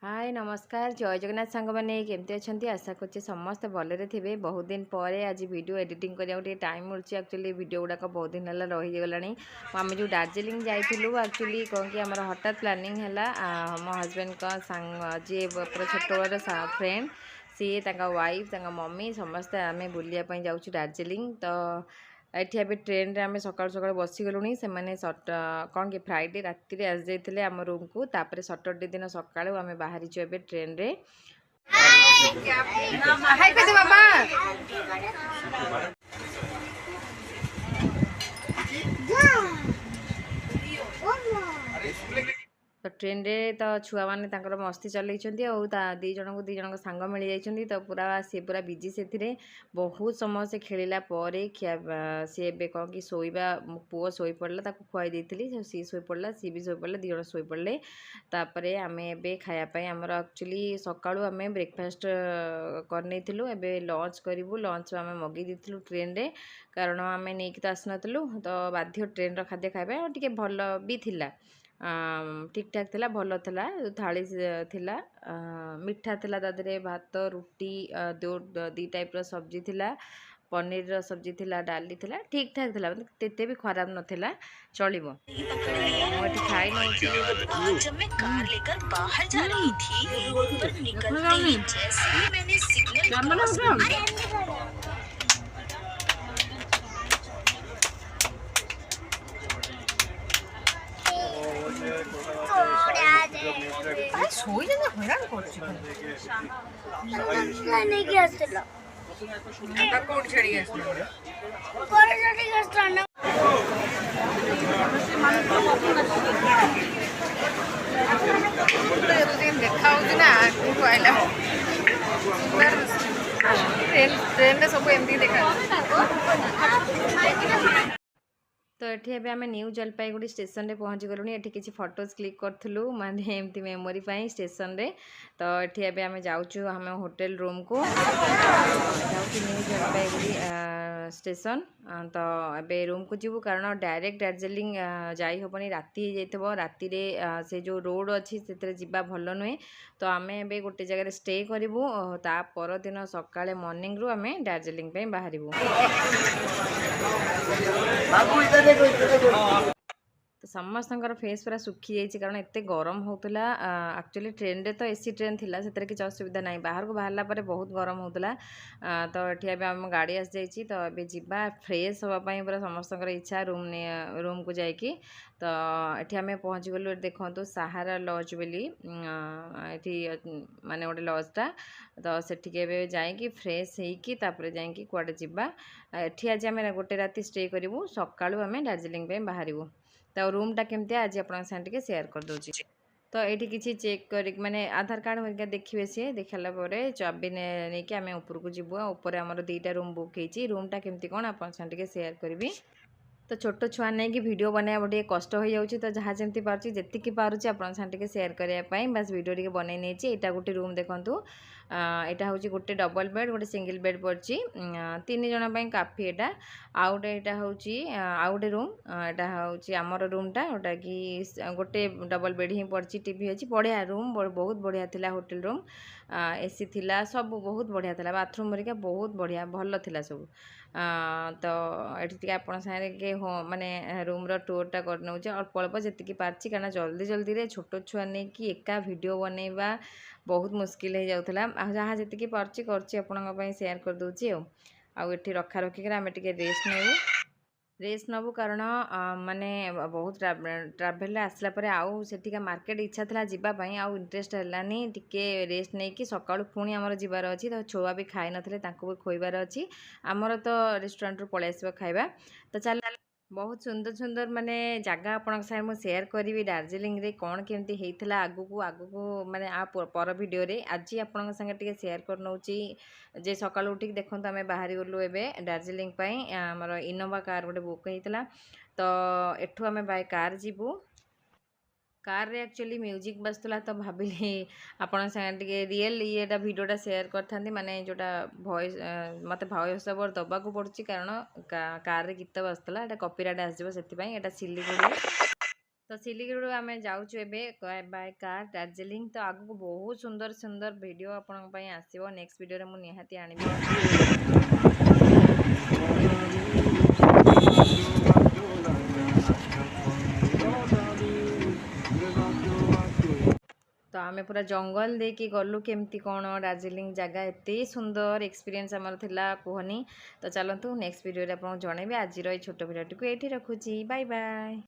हाय नमस्कार जय जगन्नाथ सांग मैंने केमती अच्छा आशा कर समस्त भलरे थे बहुत दिन पर आज वीडियो एडिटिंग करने टाइम मिलूँ एक्चुअली वीडियो गुड़ाक बहुत दिन है रहीगला आम जो दार्जिलिंग जाइलु एक्चुअली कौन कि आम हठात प्लानिंग है मो हजबैंड जी पूरा छोट बड़ फ्रेंड सी वाइफ मम्मी समस्ते आम बुलायापी जाऊँ दार्जिलिंग तो ये ट्रेन रे आम सका सका बसीगलुणी से कौन कि फ्राइडे राति आसी जाते आम रूम को तापर सटरडे दिन सका आम बाहरी ट्रेन रे तो ट्रेन रे तो छुआ मैंने मस्ती चलई दी जन को दी जन सांग मिल जाइए तो पूरा सी पूरा बिजी से बहुत समय से खेलला खिया सी ए कौन कि शोवा पुओ शोई पड़ा खुआई देती सी शोई पड़ा सी भी शोई पड़ा दी जन शोई पड़े तापर आम ए खायापाई आमर एक्चुअली सका आम ब्रेकफास्ट करनी लंच करूँ लंच आम मगई देलु ट्रेन रे कारण आम नहीं तो आसनु तो बाध्य ट्रेन खाद्य खाଇବା टे भल भी थिला ठीक ठाक थिला भल थिला थाली थिला मिठा थिला तादरे भात रुटी दी टाइप रो सब्जी थिला पनीर रो सब्जी थिला डाली थिला ठीक ठाक थिला तेते भी खराब नथिला चलिबो मोटी खाई नहीं जब मैं कार लेकर बाहर जा रही थी पर निकलते ही जैसे ही मैंने सिग्नल क्रॉस ଶୋଇଲେ ହଇରାଣ କରୁଛି ନେଇକି ଆସିଥିଲ କୋଉଠି ଛାଡ଼ିକି ଆସିଥିଲ ଦେଖା ହଉଛି ନା କୋଉଠୁ ଆଇଲା ट्रेन सब एमती देखा तो ये आम न्यू जलपाईगुड़ी स्टेशन रे पहुँची गलु ये किसी फोटोज क्लिक करूँ माने एमती मेमोरी पाई स्टेशन रे तो ये आम जाऊँ आम होटल रूम को जाऊँ न्यू जलपाईगुड़ी स्टेशन तो ए रूम को जीवु कारण डायरेक्ट दार्जिलिंग जाई हेनी राति हो राति से जो रोड अच्छी से जीवा भल नुहे तो आम ए गोटे जगह स्टे करूँ ता परदिन सकाळे मॉर्निंग रु आम दार्जिलिंग बाहर तो समस्त फेस पूरा सुखी जाइए कारण एत गरम होता एक्चुअली ट्रेन रे तो एसी ट्रेन थिला से किसी असुविधा ना बाहर को बाहरला पर बहुत गरम होता तो ये आम गाड़ी आसी जाइए तो ये जीवा फ्रेश हाँपाई पूरा समस्त इच्छा रूम को जाकि तो ये आम पहुँची गलु देखो सहारा लॉज बोली माने गोटे लॉजटा तो सेठिके जाकि फ्रेश होगी जाकि कुआडे जावा एठी आज आम गोटे राति स्टे करूँ सकाळू आम दार्जिलिंग बाहर तो रूमटा केमती आज आप सेयार कर दूची तो ये किसी चेक कर माने आधार कार्ड हरिका देखिए सी देखला चाबी नहीं कि आम ऊपर को जीवु ऊपर आमर 2टा रूम बुक होती रूमटा केमती कौन आप सेयार करी तो छोट छुआ नहीं कि वीडियो बनाया टे कष्ट हो जाऊँगी तो जहाँ जमी पार्टी जी पार्टी आपन सेयार करने बास वीडियो टे बन यहाँ गोटे रूम देखूँ यहाँ हूँ गोटे डबल बेड गोटे सिंगल बेड पड़ी 3 जन काफी यहाँ आउ गोटे यहाँ हूँ आउ गोटे रूम यहाँ हूँ आमर रूमटा जोटा कि गोटे डबल बेड ही पड़ी टीवी अच्छी बढ़िया रूम बहुत बढ़िया थिला होटल रूम एसी थिला सब बहुत बढ़िया थिला बाथरूम हरिका बहुत बढ़िया भल थिला सब तो ये आप हो माने रूम टूरटा कर नौ अल्प अल्प जी पार्टी कारण जल्दी जल्दी रे छोट छुआ नहीं कि एका वीडियो बनैबा बहुत मुस्किल हो जाऊला जहाँ जी पार्टी कर सेयार कर दूची आठी रखा रखिक आम टे रेस्ट नबू कारण माने बहुत ट्राभेल आसला परे आउ सेठिका मार्केट इच्छा था जावाई आउ इंटरेस्ट है टिके रेस्ट नहीं कि सकाळु पुणी आमर जीवार अच्छी तो छुआ भी खाई नथिले तांको भी खोइबार अच्छी आमर तो रेस्टोरेंट रू पळै आसीबा खाइबा तो चल बहुत सुंदर सुंदर माने जगह आपन साथ मुझे सेयार करी दार्जिलिंग रे कौन केमती होता आगू माने आ पर वीडियो रे आज आपन संगे सेयार कर नौची जे सकाल उठिक देखो आम बाहरी गलु एवं दार्जिलिंग आमर इनोवा कार गोटे बुक होता तो एठू आम बाय कार जीवु कार रे एक्चुअली म्यूजिक बसला तो भाविली आपण संगे रियल ये वीडियोटा सेयार करथांती माने जोटा वॉइस मते वॉइस ओवर दबाकू पड़ुची कारण कार रे गीत बसला एटा कॉपीराइट आसीबो सेति पई एटा सिलीगुड़ी तो सिलीगुड़ी आम जाऊँ एवं बाय कार दार्जिलिंग। तो आगू बहुत सुंदर सुंदर वीडियो आपण आसो नेक्स्ट वीडियो मुझे निहाती आनी। तो आम पूरा जंगल देकी गलु केमती कौन दार्जिलिंग जगह एत सुंदर एक्सपीरियंस आमर थिला कहनी। तो चलतु नेक्स्ट वीडियो आपको जनइबी। आज छोट वीडियो को ये रखुची। Bye bye.